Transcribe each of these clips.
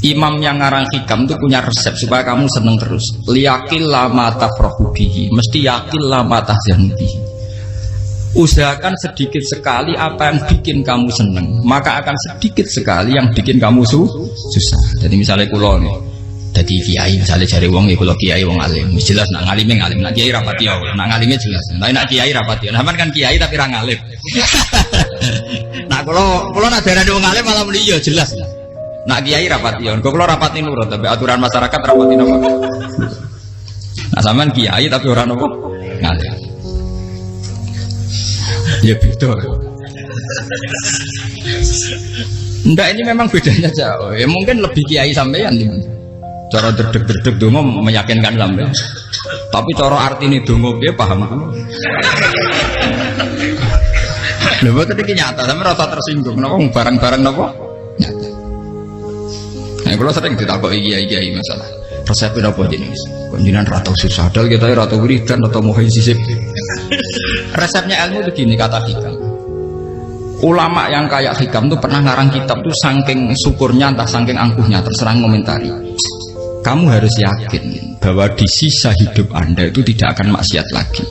Imam yang ngarang hikam itu punya resep supaya kamu seneng terus. Liyakil lama tafrahu bihi, mesti yakil lama tahzanu bihi. Usahakan sedikit sekali apa yang bikin kamu seneng, maka akan sedikit sekali yang bikin kamu susah. Jadi misalnya kulo nih, jadi kiai misalnya cari wong ya kulo kiai wong alim, jelas nak ngalimnya ngalim, nak kiai rapati ya, nak ngalimnya jelas. Nah nak kiai rapati, nah kan kiai tapi orang ngalim. Nah kulo nak darah wong alim malah beliau jelas. Nak kiai rapati ya, kulo rapati nurut, tapi aturan masyarakat rapati nopo. Nah sampean kiai tapi orang nopo ngalim. Ya beda. Ndak ini memang bedanya jauh. Ya mungkin lebih kiai sampean nih. Cara derdek-derdek dongo meyakinkan sampean. Tapi cara artine dongo piye paham aku. Lha boten iki nyata, sampe rasa tersinggung napa barang-barang napa? Nyata. Nah, kalau sering ditakoki kiai-kiai masalah. Resep napa jenenge? Panjenengan ra tau susah dal kita ra tau wiridan atau mohon sisip. Resepnya ilmu itu gini kata hikam. Ulama yang kayak hikam tuh pernah ngarang kitab tuh saking syukurnya entah saking angkuhnya terserah komentari. Kamu harus yakin bahwa di sisa hidup Anda itu tidak akan maksiat lagi.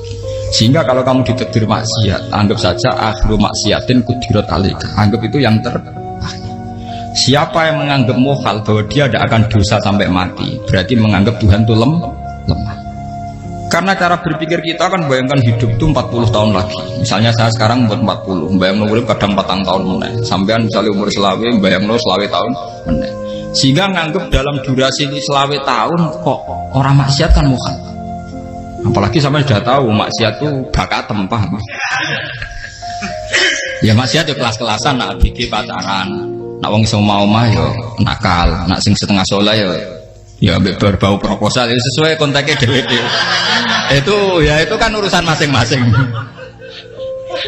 Sehingga kalau kamu ditegur maksiat, anggap saja akhiru maksiatin kudirat alaika. Anggap itu yang terakhir. Siapa yang menganggap mohal bahwa dia tidak akan dosa sampai mati, berarti menganggap Tuhan itu lemah. Karena cara berpikir kita kan bayangkan hidup itu 40 tahun lagi. Misalnya saya sekarang umur 40, bayang umur kadang 4 tahun meneh. Sampean misalnya umur selawe, bayang selawe tahun meneh. Sehingga nganggep dalam durasi selawe tahun kok orang maksiat kan mohal. Apalagi sampai sudah tahu maksiat itu bakat tempah. Ya maksiat ya kelas-kelasan, nak bikin pacaran, nak wong iso mau mah yo nakal, nak sing setengah soleh ya berbau proposal ya sesuai kontaknya DWD. Itu kan urusan masing-masing.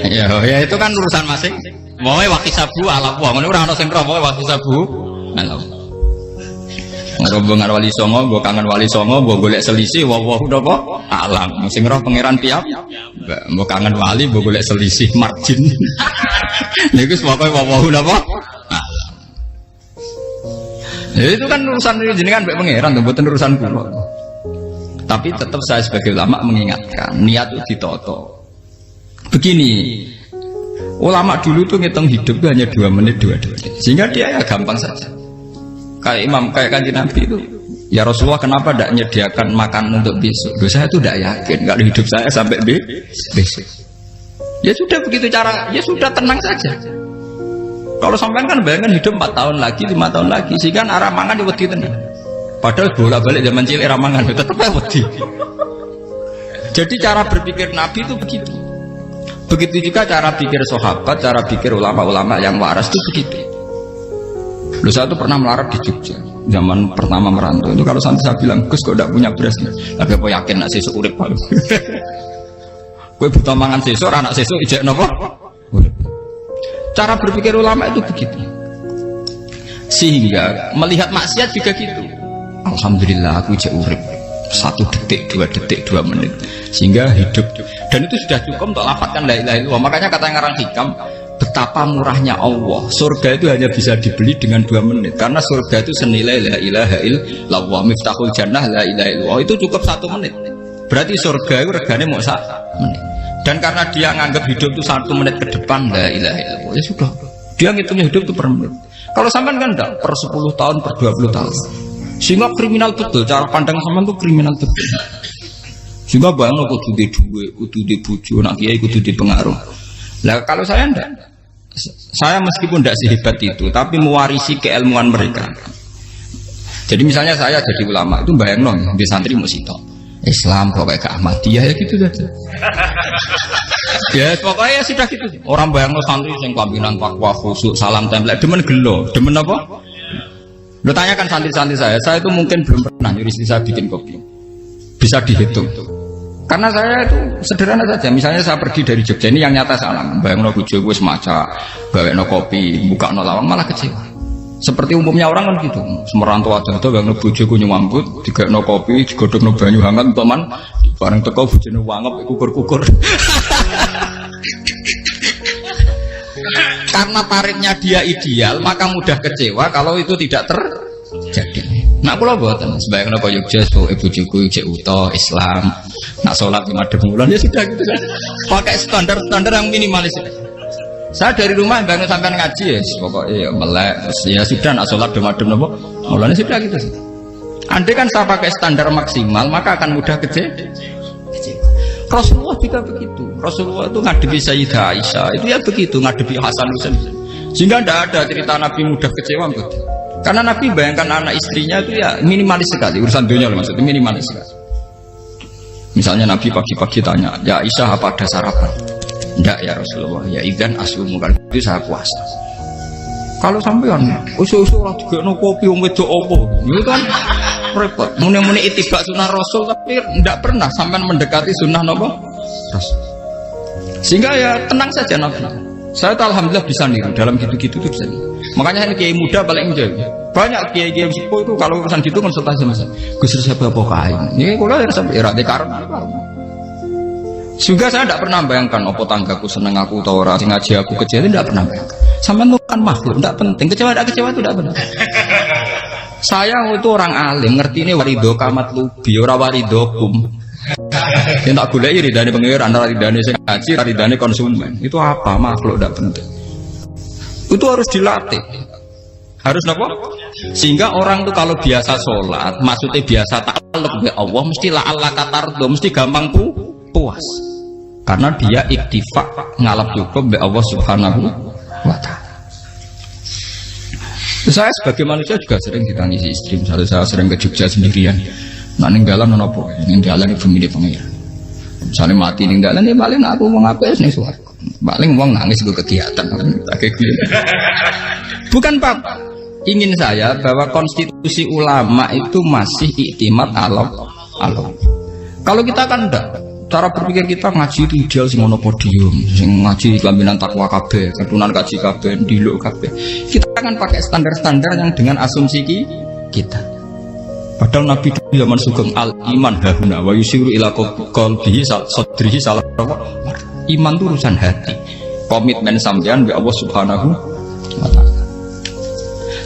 Ya itu kan urusan masing. Wae waktu sabu ala wong ngene ora ana sing roh wae waktu sabu. Ala. Rombongan wali songo, mbok kangen wali songo, mbok golek selisih wae napa alam. Sing roh pangeran tiap. Mbok kangen wali, mbok golek selisih margin. Niku pokoke wae napa alam. Ya, itu kan urusan jenengan mbek pangeran to, mboten urusan kula. Tapi tetap saya sebagai ulama mengingatkan, niat itu ditoto. Begini, ulama dulu tuh ngitung hidup itu hanya 2 menit 2 detik, sehingga dia ya gampang saja. Kayak imam, kayak kanjeng Nabi itu, ya Rasulullah kenapa tidak menyediakan makan untuk besok? Saya itu tidak yakin kalau hidup saya sampai besok. Ya sudah begitu cara, ya sudah tenang saja. Kalau sampean kan bayangkan hidup 4 tahun lagi, 5 tahun lagi, sehingga arah mangan di wedi tenan. Padahal bolak-balik zaman cilik era mangan tetap wedi. Jadi cara berpikir Nabi itu begitu. Begitu juga cara pikir sahabat, cara pikir ulama-ulama yang waras itu begitu. Lu saya itu pernah melarat di Jogja, zaman pertama merantau itu kalau sampai saya bilang, Gus kok tidak punya beras nih? Tapi apa yakin nak sesuk urip Pak? Kowe buta mangan sesuk, anak sesuk ijek napa? Cara berpikir ulama itu begitu. Sehingga melihat maksiat juga gitu. Alhamdulillah aku ijek urip 1 detik, 2 detik, 2 menit. Sehingga hidup. Dan itu sudah cukup untuk lafadzkan la ilaha illallah. Makanya kata yang ngarang hikam, betapa murahnya Allah. Surga itu hanya bisa dibeli dengan 2 menit. Karena surga itu senilai la ilaha illallah. Miftahul jannah la ilaha illallah. Itu cukup 1 menit. Berarti surga itu regane mau 1 menit. Dan karena dia nganggap hidup itu 1 menit ke depan la ilaha illallah, ya sudah. Dia ngitungnya hidup itu per menit. Kalau sampean kan enggak, per 10 tahun, per 20 tahun. Sehingga kriminal betul, cara pandang sampean itu kriminal betul. Sehingga bayang kudu di duwe, kudu di bojo, nak kiai kudu di pengaruh. Lah kalau saya enggak. Saya meskipun tidak sehebat itu, tapi mewarisi keilmuan mereka. Jadi misalnya saya jadi ulama, itu bayang di santri musitok. Islam pokoknya ke Ahmadiyah ya gitu saja. Ya pokoknya ya sudah gitu. Orang bayang santri yang pimpinan takwa khusyuk salam tempel demen gelo, demen apa? Lo tanyakan santri-santri saya itu mungkin belum pernah nyuri istri saya bikin kopi. Bisa dihitung. Karena saya itu sederhana saja. Misalnya saya pergi dari Jogja ini yang nyata salam, bayang bojo gue semaca, gawe kopi, buka lawang malah kecewa. Seperti umumnya orang kan gitu. Semerantau aja tuh bayang bojoku nyuambut, digawe kopi, digodhog banyu hangat teman, bareng teko bojone wangep kukur-kukur. Karena tarifnya dia ideal, maka mudah kecewa kalau itu tidak terjadi. Nak kula mboten, sebayang napa Yogya pokoke bojoku cek uta Islam. Nak salat di madhep wulan ya sudah gitu saja. Pakai standar-standar yang minimalis. Saya dari rumah bangun sampai ngaji ya, pokoknya ya melek, ya sudah nak sholat di madhep napa. Mulane sudah gitu saja. Andai kan saya pakai standar maksimal, maka akan mudah kecewa. Rasulullah juga begitu. Rasulullah itu ngadepi Sayyidah Aisyah, itu ya begitu, ngadepi Hasan Husain. Sehingga tidak ada cerita Nabi mudah kecewa begitu. Karena Nabi bayangkan anak istrinya itu ya minimalis sekali, urusan dunia maksudnya minimalis sekali. Misalnya Nabi pagi-pagi tanya, ya Aisyah apa ada sarapan? Tidak ya Rasulullah, ya idzan aslumu kan itu saya puasa. Kalau sampean usul-usul ora digekno kopi wong wedok apa? Itu kan repot. Muni-muni itibak sunnah Rasul tapi tidak pernah sampean mendekati sunnah napa? Rasul. Sehingga ya tenang saja Nabi. Saya tuh alhamdulillah bisa niru dalam gitu-gitu tuh bisa. Makanya ini kiai muda paling enjoy. Banyak kiai-kiai sepuh itu kalau urusan gitu konsultasi sama saya. Gus siapa apa kain? Ini kalau ya sampai irade karena juga saya tidak pernah bayangkan apa tanggaku seneng aku atau orang ngaji aku kecewa, tidak pernah bayangkan. Sampai itu kan makhluk, tidak penting. Kecewa itu tidak benar. Saya itu orang alim, ngerti ini warido kamat lubi, ora warido kum. Yang tak boleh ridane pengiran, antara ridane sing ngaji, ridane konsumen. Itu apa? Makhluk tidak penting. Itu harus dilatih. Harus apa? Sehingga orang itu kalau biasa sholat, maksudnya biasa ta'alluq bi Allah, mesti la'alla katardo, mesti gampang puas. Karena dia iktifak ngalap cukup bi Allah Subhanahu wa ta'ala. Saya sebagai manusia juga sering ditangisi istri. Misalnya saya sering ke Jogja sendirian. Nah ninggalan nopo, ninggalan ibu milih pengiran. Misalnya mati ninggalan ya paling aku mau ngapain nih suaraku. Paling uang nangis gue kegiatan. Bukan Pak. Ingin saya bahwa konstitusi ulama itu masih iktimat Allah. Kalau kita kan enggak. Cara berpikir kita ngaji itu ideal sing ono podium, sing ngaji kelaminan takwa kabeh, keturunan kaji kabeh, ndiluk kabeh. Kita akan pakai standar-standar yang dengan asumsi kita. Padahal Nabi itu zaman sugeng al-iman hahuna wa yusiru ila qalbihi sadrihi salah. Iman itu urusan hati. Komitmen sampean bi Allah Subhanahu wa ta'ala.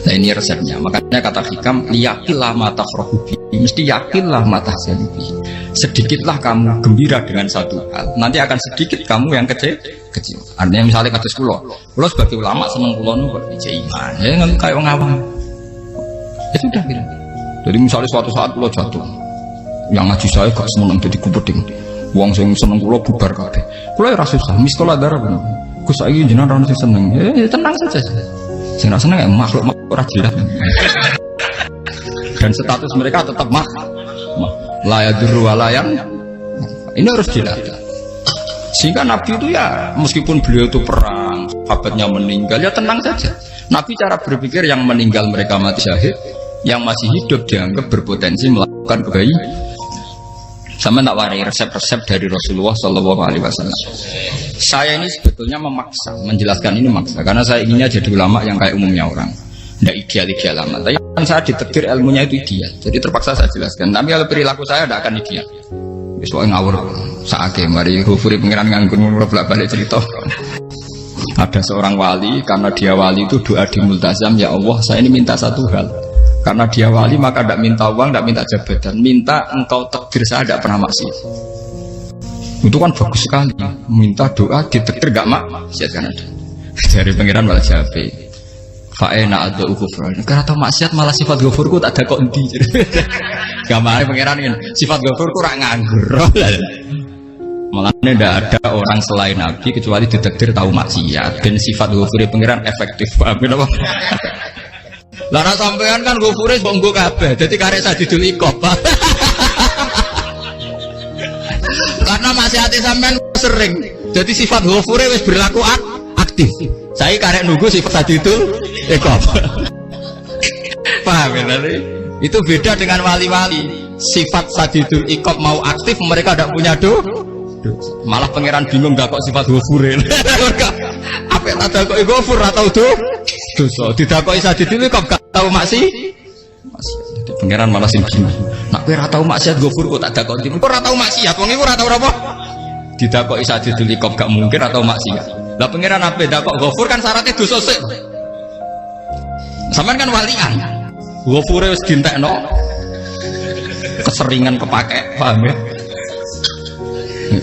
Nah ini resepnya. Makanya kata hikam yakinlah mata frohubi, mesti yakinlah mata zalibi. Sedikitlah kamu gembira dengan satu hal, nanti akan sedikit kamu yang kecil. Artinya misalnya kata kulo sebagai ulama seneng kulo nu iman, ya nggak kayak orang awam. Ya sudah gitu. Jadi misalnya suatu saat kulo jatuh, yang ngaji saya gak seneng jadi kubeding, uang yang seneng kulo bubar kabeh. Kulo ya susah, miskola darah benar. Gus saya jenengan orang seneng, ya tenang saja. Sing seneng ya makhluk ora jelas. Dan status mereka tetap layaduru walayan. Ini harus dilatih. Sehingga Nabi itu ya meskipun beliau itu perang, sahabatnya meninggal ya tenang saja. Nabi cara berpikir yang meninggal mereka mati syahid, yang masih hidup dianggap berpotensi melakukan kebaikan. Sama tak warai resep-resep dari Rasulullah SAW. Saya ini sebetulnya memaksa, menjelaskan ini maksa karena saya inginnya jadi ulama yang kayak umumnya orang. Tidak ideal amat. Tapi kan saya ditakdir ilmunya itu ideal. Jadi terpaksa saya jelaskan. Tapi kalau perilaku saya tidak akan ideal. Soalnya ngawur saake mari Ghafuri pengiran nganggur bolak-balik cerita. Ada seorang wali, karena dia wali itu doa di multazam, ya Allah saya ini minta satu hal. Karena dia wali maka tidak minta uang, tidak minta jabatan, minta engkau takdir saya tidak pernah maksiat. Itu kan bagus sekali. Minta doa ditakdir gak maksiat kan ada. Dari pengiran malah Syafi'i. Fa'ena ada ukufur. Karena tahu maksiat malah sifat ghafurku tak ada kok endi. Gamane pangeran ini sifat ghafurku rak nganggur. Malah tidak ada orang selain Nabi kecuali ditakdir tahu maksiat. Dan sifat ghafure pangeran efektif. Paham apa? Lah nek sampean kan ghafure kok nggo kabeh. Dadi karek sadidul iqab. Karena maksiate sampean sering. Jadi sifat ghafure wis berlaku aktif. Saya karek nunggu sifat sadidul iqab. Paham ya tadi? Itu beda dengan wali-wali. Sifat sadidul iqab mau aktif mereka tidak punya malah pangeran bingung gak kok sifat ghafure. Apa yang ada kok ghafur atau dosa didakoki sadidul iqab gak tahu maksiat. Jadi pangeran malah sing bingung. Nak kowe ora tau maksiat ghafur kok tak dakoki. Kok ora tau maksiat wong iku ora tau apa? Didakoki sadidul iqab gak mungkin atau maksiat. Lah pangeran apa dakok ghafur kan syaratnya dosa sik. Sampean kan walian. Ghafure wis dintekno. Keseringan kepake, paham ya?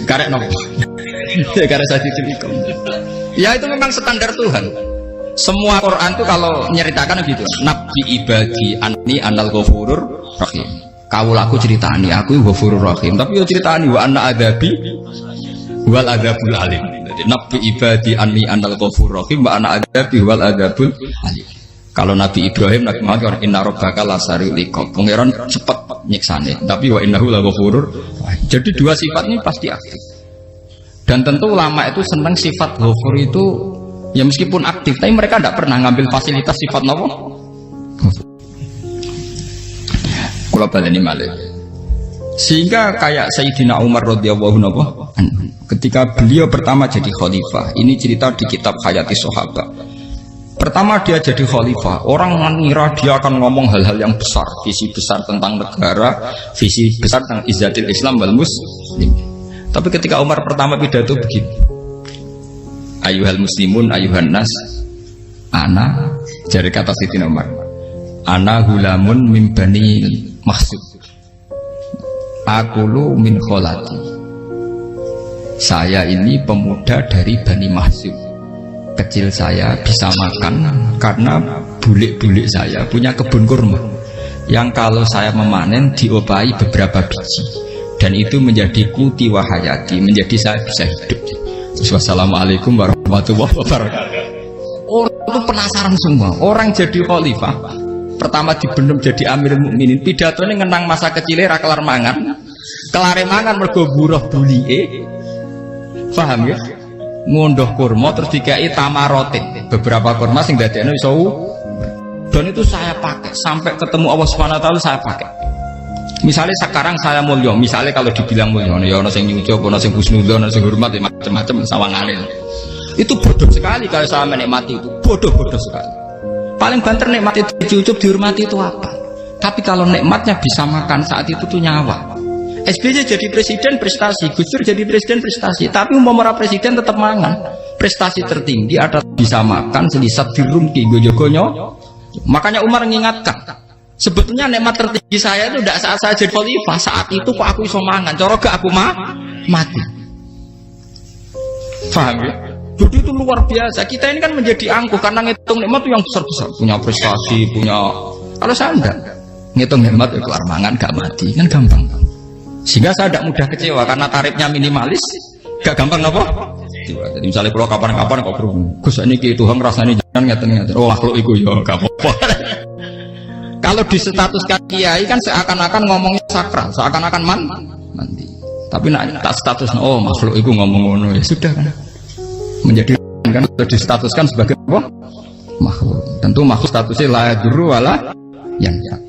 Karek nopo. Karek sajid-sajid. Ya itu memang standar Tuhan. Semua Quran itu kalau nyeritakan gitu. Nabi ibadi anni anal ghafurur rahim. Kaulaku ceritani aku ghafurur rahim, tapi yo ceritani wa anna adzabi wal adzabul alim. Jadi nabi ibadi anni anal ghafurur rahim wa anna adzabi wal adzabul alim. Kalau Nabi Ibrahim Nabi Muhammad inna rabbaka lasari'ul iqab. Pangeran cepat nyiksane, tapi wa innahu laghafurur rahim. Jadi dua sifat ini pasti aktif. Dan tentu ulama itu senang sifat ghafur itu ya meskipun aktif, tapi mereka tidak pernah ngambil fasilitas sifat nopo. Kalau baleni malih. Sehingga kayak Sayyidina Umar radhiyallahu anhu ketika beliau pertama jadi khalifah, ini cerita di kitab Hayati Sahabat. Pertama dia jadi khalifah, orang mengira dia akan ngomong hal-hal yang besar, visi besar tentang negara, visi besar tentang izzatil Islam wal muslim. Tapi ketika Umar pertama pidato begini, ayuhal muslimun ayuhan nas, ana, jadi kata Sayyidina Umar, ana hulamun min bani maksud, akulu min kholati, saya ini pemuda dari Bani Mahsud. Kecil saya bisa makan karena bulik-bulik saya punya kebun kurma yang kalau saya memanen diopahi beberapa biji, dan itu menjadi kuti wahayati, menjadi saya bisa hidup. Terus wassalamualaikum warahmatullahi wabarakatuh. Orang itu penasaran semua. Orang jadi khalifah pertama dibendem jadi Amirul Mukminin, pidatonya ngenang masa kecilnya ra kelar mangan, kelare mangan mergo buruh bulike, paham ya? Ngondoh kurma terus dikai tamarotin, beberapa kurma sing dadekno iso, dan itu saya pakai sampai ketemu Allah Subhanahu wa taala. Saya pakai misalnya sekarang saya mulya, misalnya kalau dibilang mulya ya ana sing nyuci, ana sing husnudzon, ana sing hormat, macam-macam sawangane. Itu bodoh sekali kalau saya menikmati itu, bodoh sekali. Paling banter nikmati dicucup dihormati itu apa? Tapi kalau nikmatnya bisa makan saat itu tuh nyawa. SBY jadi presiden prestasi, Gus Dur jadi presiden prestasi, tapi umum orang presiden tetap mangan. Prestasi tertinggi adalah bisa makan selisat dirumki gojogonyo. Makanya Umar mengingatkan, sebetulnya nikmat tertinggi saya itu tidak saat saya jadi khalifah, saat itu kok aku iso mangan, cara gak aku mati. Paham ya? Jadi itu luar biasa. Kita ini kan menjadi angkuh karena ngitung nikmat itu yang besar-besar, punya prestasi, punya. Kalau saya enggak ngitung nikmat itu kelar mangan gak mati, kan gampang. Sehingga saya tidak mudah kecewa karena tarifnya minimalis, gak gampang apa? Jadi misalnya kalau kapan-kapan kok Gus ini ke Tuhan rasanya jangan ngeten-ngeten. Oh makhluk itu ya gak apa-apa. Kalau di status kiai kan seakan-akan ngomongnya sakral, seakan-akan mandi. Tapi nak tak status, oh makhluk itu ngomong ngono ya sudah kan. Menjadi kan sudah distatuskan sebagai apa? Makhluk. Tentu makhluk statusnya la yadurru wala yanfa.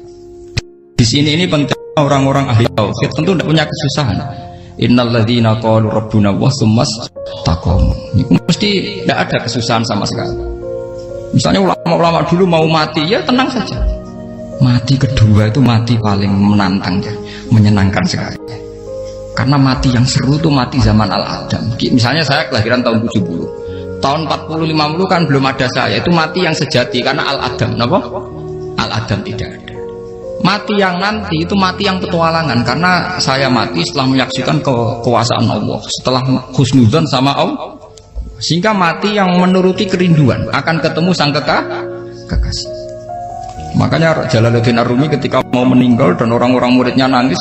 Di sini ini penting. Orang-orang ahli tauhid tentu tidak punya kesusahan. Innalladzina qalu rabbuna wa tsummas taqamu. Itu mesti tidak ada kesusahan sama sekali. Misalnya ulama-ulama dulu mau mati ya tenang saja. Mati kedua itu mati paling menantang ya, menyenangkan sekali. Karena mati yang seru itu mati zaman Al-Adam. Misalnya saya kelahiran tahun 70. Tahun 40-50 kan belum ada saya. Itu mati yang sejati karena Al-Adam. Kenapa? Al-Adam tidak ada. Mati yang nanti itu mati yang petualangan, karena saya mati setelah menyaksikan kekuasaan Allah, setelah husnudzon sama Allah, sehingga mati yang menuruti kerinduan akan ketemu sang kekasih. Makanya Jalaluddin Ar-Rumi ketika mau meninggal dan orang-orang muridnya nangis,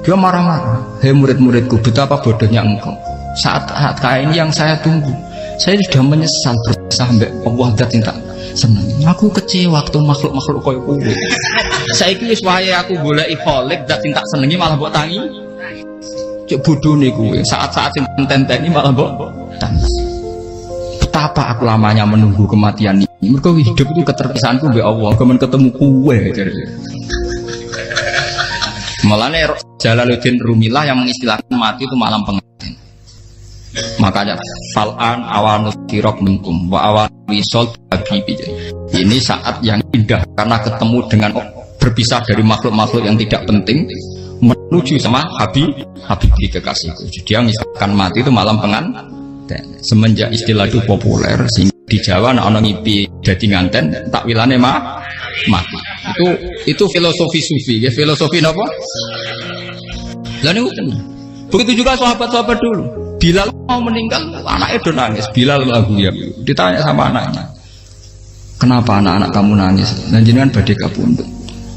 dia marah-marah. Hei murid-muridku, betapa bodohnya engkau. Saat kayak ini yang saya tunggu, saya sudah menyesal sampai Allah dat cinta senang. Aku kecewa waktu makhluk-makhluk koyo kuwi. Saiki wis wayahe aku goleki kholik dat cinta senengi malah mbok tangi. Cek bodone kuwi. Saat-saat sing tenteni malah mbok tangis. Betapa aku lamanya menunggu kematian ini. Mergo hidup itu keterpisahanku mbek Allah, kemen ketemu kowe jare. Malane Jalaluddin Rumilah yang mengistilahkan mati itu malam pengantin. Makanya fal'an awanus sirok minkum wa awan wisol habibi. Ini saat yang indah karena ketemu dengan berpisah dari makhluk-makhluk yang tidak penting menuju sama habibi kekasihku. Jadi yang mengistilahkan mati itu malam pengantin. Semenjak istilah itu populer sehingga di Jawa ana ngipi dadi nganten takwilane mati. Itu filosofi sufi, ya filosofi apa? Lah niku begitu juga sahabat-sahabat dulu. Bilal mau meninggal, anaknya udah nangis. Bilal lagu ya. Ditanya sama anaknya, kenapa anak-anak kamu nangis? Dan jenengan badhe kapundhut.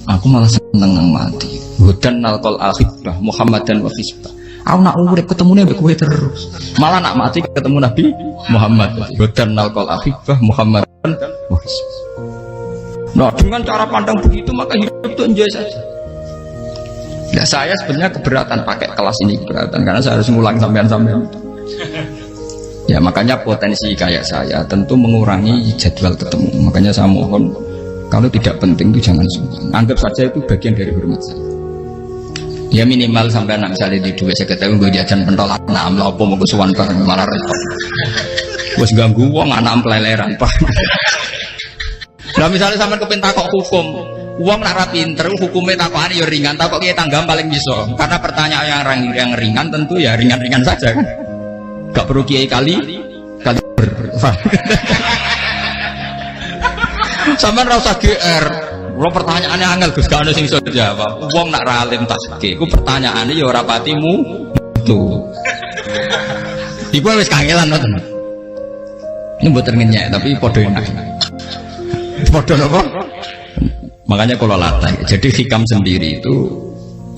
Aku malah seneng nang mati. Hudan nalqal akhibah Muhammadan wa hisbah. Aku nak urip ketemune mbek kowe terus. Malah nak mati ketemu Nabi Muhammad. Hudan nalqal akhibah Muhammadan wa hisbah. Nah, dengan cara pandang begitu maka hidup itu enjoy saja. Ya saya sebenarnya keberatan pakai kelas ini, keberatan karena saya harus ngulang sampean-sampean. Ya makanya potensi kayak saya tentu mengurangi jadwal ketemu. Makanya saya mohon kalau tidak penting itu jangan sungkan. Anggap saja itu bagian dari hormat saya. Ya minimal sampai anak misalnya di duit saya ketahui gue jajan pentolan enam lah apa mau kesuwan bareng malah repot. Bos ganggu wong anak peleleran pak. Nah misalnya sampai kepen takok hukum, uang nak rapi pinter hukumnya takokan ya ringan, takok kiai tanggam paling bisa. Karena pertanyaan yang ringan tentu ya ringan-ringan saja kan. Gak perlu kiai kali ber. Sampai rasa GR. Lo pertanyaannya angel Gus gak ada sing iso jawab. Wong nak ralim tasbih, iku pertanyaannya ya ora patimu tuh. Iku wis kangelan ngoten. Ini mboten ngenyek tapi padha enak. Padha napa? Makanya kalau latih. Jadi hikam sendiri itu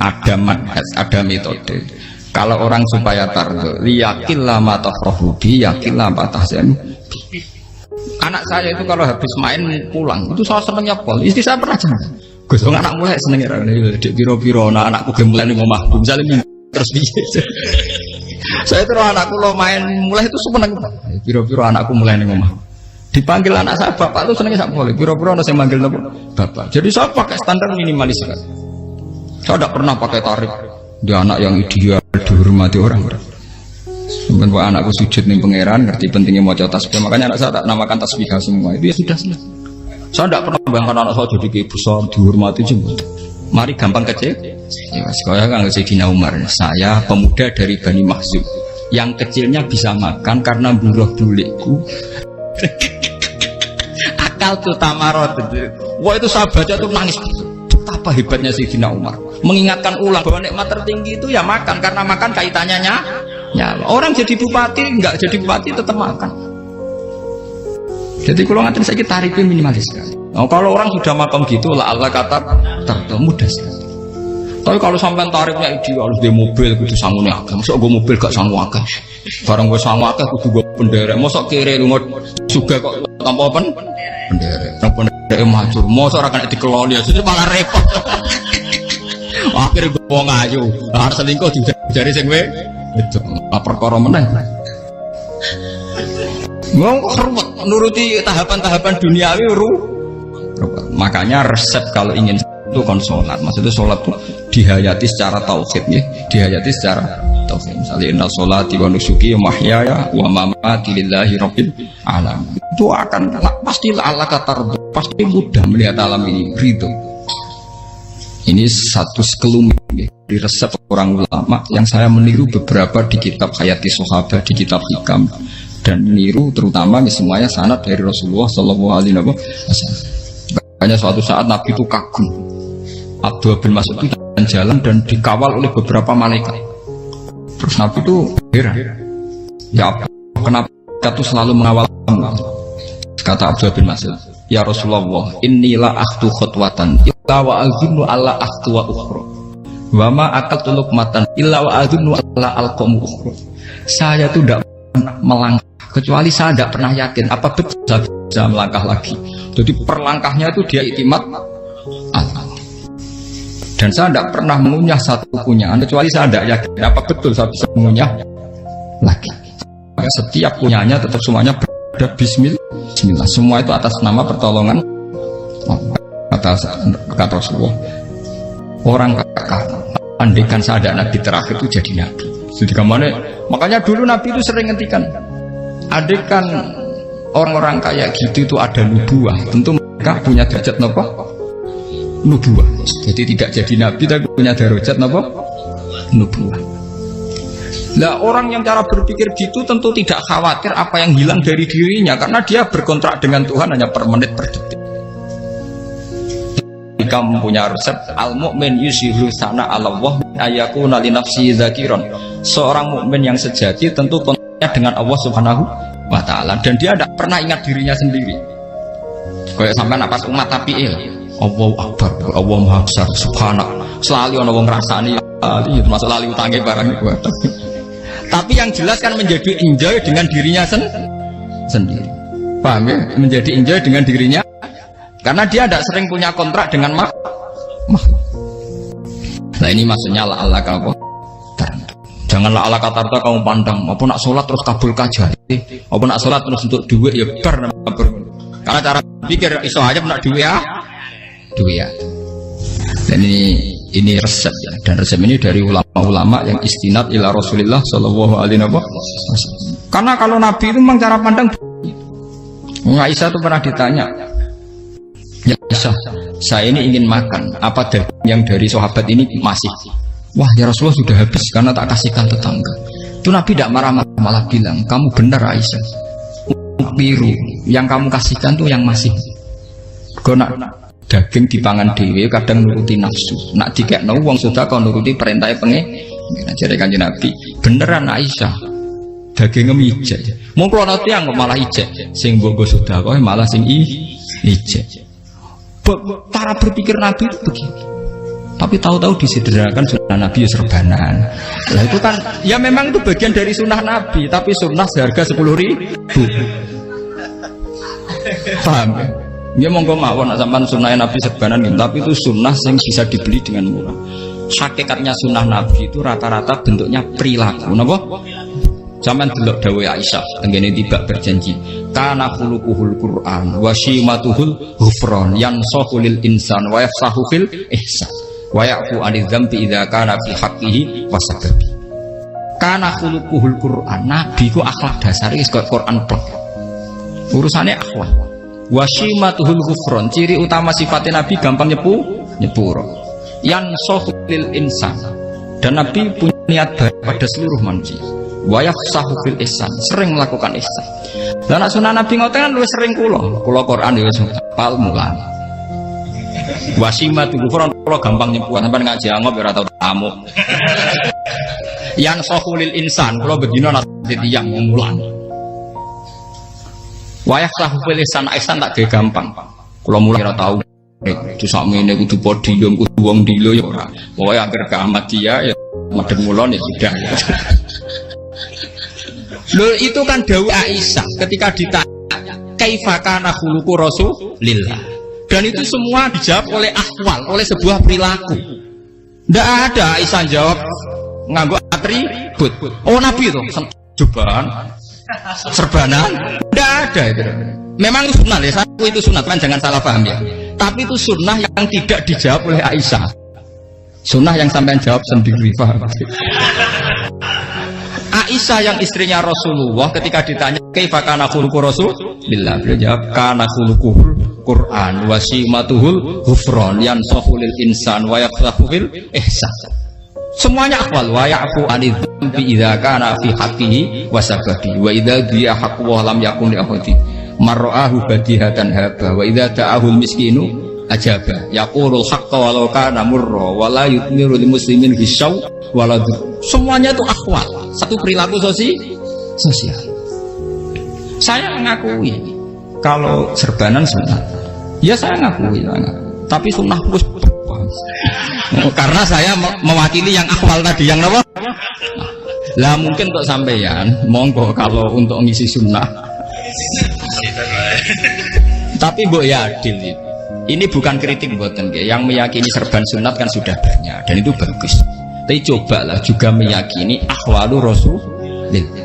ada manhaj, ada metode. Kalau orang supaya tardo, yakin lama tafrohubi, yakin lama tahzan. Anak saya itu kalau habis main pulang itu saya senengnya pol. Istri saya pernah jangan. Gus, anak mulai senengnya dek biro-biro, anakku gemulai nih ngomahku. Misalnya terus dia. Saya terus anakku lo main mulai itu seneng. Biro-biro anakku mulai nih ngomah. Dipanggil anak saya bapak itu senengnya sak boleh. Biro-biro anak saya manggil bapak. Jadi saya pakai standar minimalis. Saya tidak pernah pakai tarif. Dia anak yang ideal dihormati orang. Sebenarnya buat anakku sujud nih pangeran, ngerti pentingnya mau tasbih. Makanya anak saya tak namakan tasbih semua. Itu ya sudah selesai. Saya tidak pernah bayangkan anak saya jadi kayak besar dihormati juga. Mari gampang kecil. Ya sekolah kan Sayyidina Umar. Saya pemuda dari Bani Makhzum. Yang kecilnya bisa makan karena buruh bulikku. Akal tuh tamarot. Wah itu saya baca tuh nangis. Betapa hebatnya Sayyidina Umar. Mengingatkan ulang bahwa nikmat tertinggi itu ya makan, karena makan kaitannya ya, orang jadi bupati, enggak jadi bupati tetap makan. Jadi kalau ngatain saya tarifnya minimalis sekali. Nah, kalau orang sudah makan gitu lah Allah kata mudah sekali. Tapi kalau sampai tarifnya ideal harus dia mobil kudu sangune akeh. Mosok gue mobil gak sangu akeh. Barang gue sangu akeh kudu gue penderek. Mosok kere lunga juga kok tanpa penderek. Nang penderek macur. Mosok ora kena dikeloni ya malah repot. Akhirnya gue wong ayu. Harus selingkuh dari sing we itu perkara meneh. Wong ruwet nuruti tahapan-tahapan duniawi makanya resep kalau ingin itu kon sholat. Maksudnya sholat itu dihayati secara tauhid ya, dihayati secara tauhid. Misalnya inna sholati wa nusuki wa mahyaya wa mamati lillahi rabbil alamin. Itu akan pasti Allah kata pasti mudah melihat alam ini ridho. Ini satu sekelumit ya, di resep orang ulama yang saya meniru beberapa di kitab Hayati Sahabat, di kitab Hikam, dan meniru terutama semuanya sanad dari Rasulullah Shallallahu Alaihi Wasallam. Hanya suatu saat Nabi itu kagum. Abdullah bin Mas'ud itu jalan dan dikawal oleh beberapa malaikat. Terus Nabi itu heran. Ya kenapa itu selalu mengawal kamu? Kata Abdullah bin Mas'ud, ya Rasulullah, inilah akhtu khutwatan illa wa azunnu alla akhtu wa ukhra wa ma aqaltu luqmatan illa wa azunnu alla alqamu ukhra. Saya itu tidak pernah melangkah kecuali saya tidak pernah yakin apa betul saya bisa melangkah lagi. Jadi perlangkahnya itu dia iktimat Allah. Dan saya tidak pernah mengunyah satu kunyahan kecuali saya tidak yakin apa betul saya bisa mengunyah lagi. Setiap kunyahnya tetap semuanya ada Bismillah. Semua itu atas nama pertolongan kata Rasulullah. Orang kakak andaikan saya ada nabi terakhir itu jadi nabi. Jadi kemana? Makanya dulu nabi itu sering ngendikan, andaikan orang-orang kayak gitu itu ada nubuah, tentu mereka punya derajat apa? Nubuah. Jadi tidak jadi nabi tapi punya derajat apa? Nubuah. Lah orang yang cara berpikir gitu tentu tidak khawatir apa yang hilang dari dirinya, karena dia berkontrak dengan Tuhan hanya per menit per detik. hikam punya resep al mukmin yusiru sana Allah ayakuna li nafsi zakiron. Seorang mukmin yang sejati tentu kontaknya dengan Allah Subhanahu wa taala dan dia tidak pernah ingat dirinya sendiri. Kayak sampean pas umat tapi Allahu Akbar, Allah Maha Besar, subhanallah. Selalu ana wong ngrasani termasuk lali utange barang iku. Tapi yang jelas kan menjadi enjoy dengan dirinya sendiri. Paham ya? Menjadi enjoy dengan dirinya karena dia tidak sering punya kontrak dengan makhluk. Nah ini maksudnya Allah apa? Janganlah Allah kata kamu pandang, apa nak sholat terus kabul kajar, apa nak sholat terus untuk duit ya ber. Karena cara pikir iso aja nak duit ya. Dan ini resep ya, dan resep ini dari ulama-ulama yang istinad ila Rasulullah Shallallahu Alaihi Wasallam. Karena kalau Nabi itu memang cara pandang. Aisyah itu pernah ditanya, ya Aisyah, saya ini ingin makan, apa daging yang dari sahabat ini masih? Wah ya Rasulullah sudah habis karena tak kasihkan tetangga. Itu Nabi tidak marah-marah, malah bilang, kamu benar Aisyah, biru yang kamu kasihkan tuh yang masih. Kau nak daging dipangan dewe kadang nuruti nafsu, nak dikekno wong sudah kau nuruti perintah pengen. Jadi Kanjeng Nabi beneran Aisyah daging ngejek. Mung kula tiang malah ijek, sing mbok sudah kau malah sing ijek. Cara berpikir Nabi itu begini. Tapi tahu-tahu disederhanakan sunnah Nabi ya serbanan. Lah itu kan ya memang itu bagian dari sunnah Nabi, tapi sunnah seharga 10.000. Paham ya? Ya monggo mawon sampean sunnah Nabi serbanan gitu, tapi itu sunnah yang bisa dibeli dengan murah. Hakikatnya sunnah Nabi itu rata-rata bentuknya perilaku, napa? Sampeyan delok dawuh Aisyah tengene tiba berjanji, kana khuluquhul Qur'an wa shimatuhul ghufran yansahu lil insan wa yafsahu fil ihsan wa ya'fu 'anil dzambi idza kana fi haqqihi wasababi. Kana khuluquhul Qur'an, Nabi ku akhlak dasare wis kaya Quran plek. Urusane akhlak. Wa shimatuhul ghufran, ciri utama sifatnya Nabi gampang nyepuro. Yansahu lil insan, dan Nabi punya niat baik pada seluruh manusia. Wa yafsahu fil ihsan, sering melakukan ihsan. Lah nek sunah Nabi ngoten kan luwih sering kula Quran ya wis hafal mulan. Wasimatu kufron kula gampang nyepuan sampean ngaji angop ya ora tau tamu. Yang sahulil insan kula bedina nang tiyang mulan. Wa yafsahu fil ihsan tak ge gampang. Kula mulai ora tau itu sakmene kudu podium kudu wong dilo ya ora. Pokoke anggere kiamat dia ya medeng mulon ya sudah. Loh itu kan dawuh Aisyah ketika ditanya kaifa kana khuluqu Rasulillah, dan itu semua dijawab oleh ahwal, oleh sebuah perilaku. Tidak ada Aisyah jawab nganggo atribut. Oh Nabi itu jubahan serbanan, tidak ada itu. Memang itu sunnah ya, satu itu sunnah kan, jangan salah paham ya. Tapi itu sunnah yang tidak dijawab oleh Aisyah. Sunnah yang sampean jawab sendiri, paham? Aisyah yang istrinya Rasulullah ketika ditanya kaifa kana khuluqu Rasulillah, beliau jawab kana khuluquhul Qur'an wa simatuhul ghufran yansahu lil insan wa yafsahu fil ihsan. Semuanya akwal wa ya'fu 'anil dzambi idza kana fi haqqihi wa sababi wa idza biya haqqu wa lam yakun li ahadi mar'ahu badihatan haba wa idza ta'ahul miskinu ajaba yaqulul haqqa walau kana murra wa la yutmiru lil muslimin hisau wala. Semuanya itu akwal, satu perilaku sosial. Saya mengakui kalau serbanan sunnah, ya saya ngakui, tapi sunnah terus karena saya mewakili yang akwal tadi, yang apa? Lah mungkin untuk sampeyan, monggo kalau untuk ngisi sunnah. Tapi mbok ya adil, ini bukan kritik mboten nggih. Yang meyakini serban sunat kan sudah banyak dan itu bagus. Tapi cobalah juga meyakini ahwalu Rasulillah.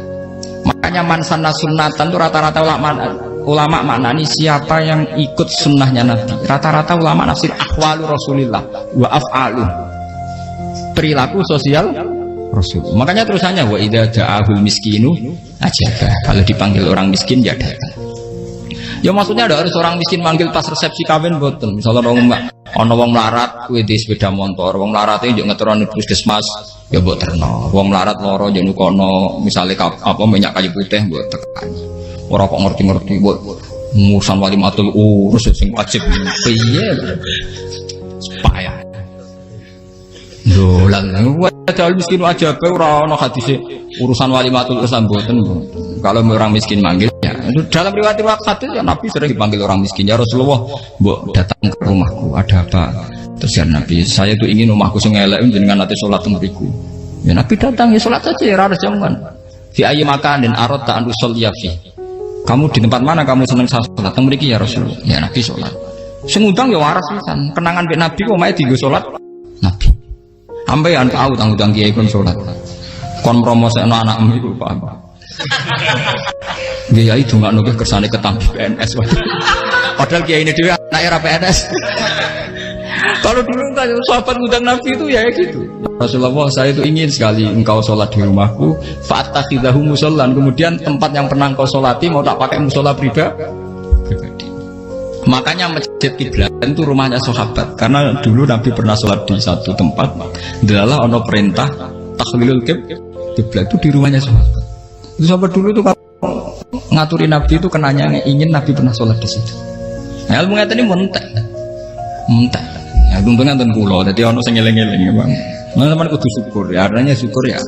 Makanya mansana sunnatan itu rata-rata ulama maknani siapa yang ikut sunnahnya Nabi. Rata-rata ulama nafsir ahwalu Rasulillah wa af'alu, perilaku sosial Rasul. Makanya terusannya wa idza ja'ahul miskinu ajaba, kalau dipanggil orang miskin ya datang. Ya maksudnya ada harus orang miskin manggil pas resepsi kawin boten. Misalnya ana wong melarat kuwi di sepeda motor, wong mlarate yo ngeteroni puskesmas ya mbok terno. Wong melarat loro yo nukono misale apa minyak kayu putih mbok tekani. Ora kok ngerti-ngerti mbok musan walimatul urus sing wajib piye. Dolan, wajah miskin aja, ora ono hadise urusan walimatul Islam boten. Kalau orang miskin manggil ya, dalam riwayat hadis ya Nabi sering dipanggil orang miskin. Ya Rasulullah, mbok datang ke rumahku, ada apa? Terus ya Nabi, saya tuh ingin rumahku sing elek jenengan nanti salat teng mriku. Ya Nabi datang ya salat saja ya harus jangan. Fi ayyi makanin aradta an tusalli fi. Kamu di tempat mana kamu seneng salat teng mriki ya Rasulullah. Ya Nabi salat. Sing ngundang ya waras pisan. Kenangan mek Nabi kok mae dienggo salat Nabi. Ampean tahu tanggung kiai kon salat. Kon promosekno anakmu iku paham. Kiai dongakno ke kersane ketampi PNS. Padahal kiai ini dhewe anake ra PNS. Kalau dulu kan sahabat ngundang Nabi itu ya gitu. Rasulullah, saya itu ingin sekali engkau sholat di rumahku. Fa'takhidahu musallan. Kemudian tempat yang pernah engkau sholati mau tak pakai musola pribadi. Makanya masjid kiblat itu rumahnya sahabat. Karena dulu Nabi pernah sholat di satu tempat. Adalah ono perintah takhlilul kiblat itu di rumahnya sahabat. Itu sahabat dulu itu kalau ngaturin Nabi itu kenanya ingin Nabi pernah sholat di situ. Nah, ilmu ngeten ini mentek. Ya untungnya enten kula, jadi ono sing eling-eling ya Bang. Teman-teman kudu syukur ya, artinya syukur ya.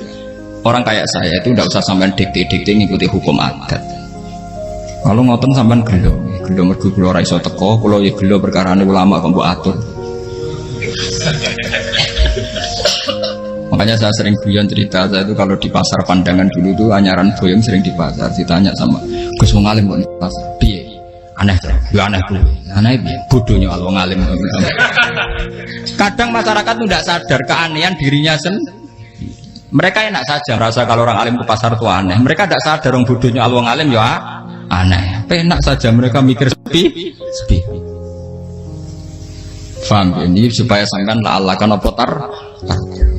Orang kayak saya itu tidak usah sampean dikte-dikte ngikuti hukum adat. Kalau ngoten sampean gelo mergo kula ora iso teko, kula ya gelo perkarane ulama kok mbok atur. Makanya saya sering guyon cerita, saya itu kalau di pasar Pandangan dulu tuh anyaran boyong sering di pasar, ditanya sama Gus wong alim kok di pasar. Piye? Aneh tuh, ya aneh tuh, aneh bodohnya kalau ngalim. Kadang masyarakat tuh tidak sadar keanehan dirinya sendiri. Mereka enak saja rasa kalau orang alim ke pasar tuh aneh. Mereka tidak sadar orang bodohnya kalau ngalim ya aneh. Enak saja mereka mikir sepi. Faham ini supaya sampean la'alakan apa tar.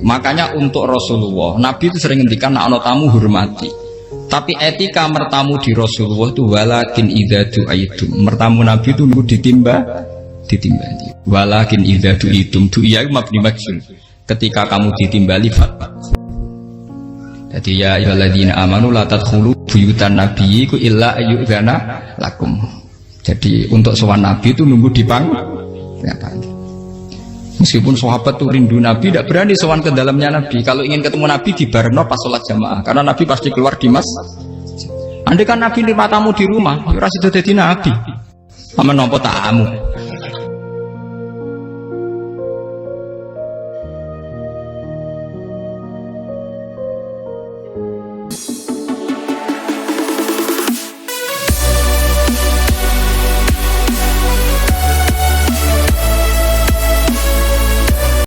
Makanya untuk Rasulullah, Nabi itu sering ngendikan ana tamu hormati. Tapi etika mertamu di Rasulullah itu walakin idza du'aitum. Mertamu Nabi itu nunggu ditimbali. Walakin idza du'itum du'iya mabni majhul. Ketika kamu ditimbali fatwa. Jadi ya ayyuhalladzina amanu la tadkhulu buyutan nabiyyi illa ayyudzana lakum. Jadi untuk sowan Nabi itu nunggu dipanggil. Meskipun sahabat tuh rindu Nabi, tidak berani sowan ke dalamnya Nabi. Kalau ingin ketemu Nabi di barno pas sholat jamaah, karena Nabi pasti keluar di Andai kan Nabi lima tamu di rumah, ya ora sido dadi Nabi. Aman nopo tamu.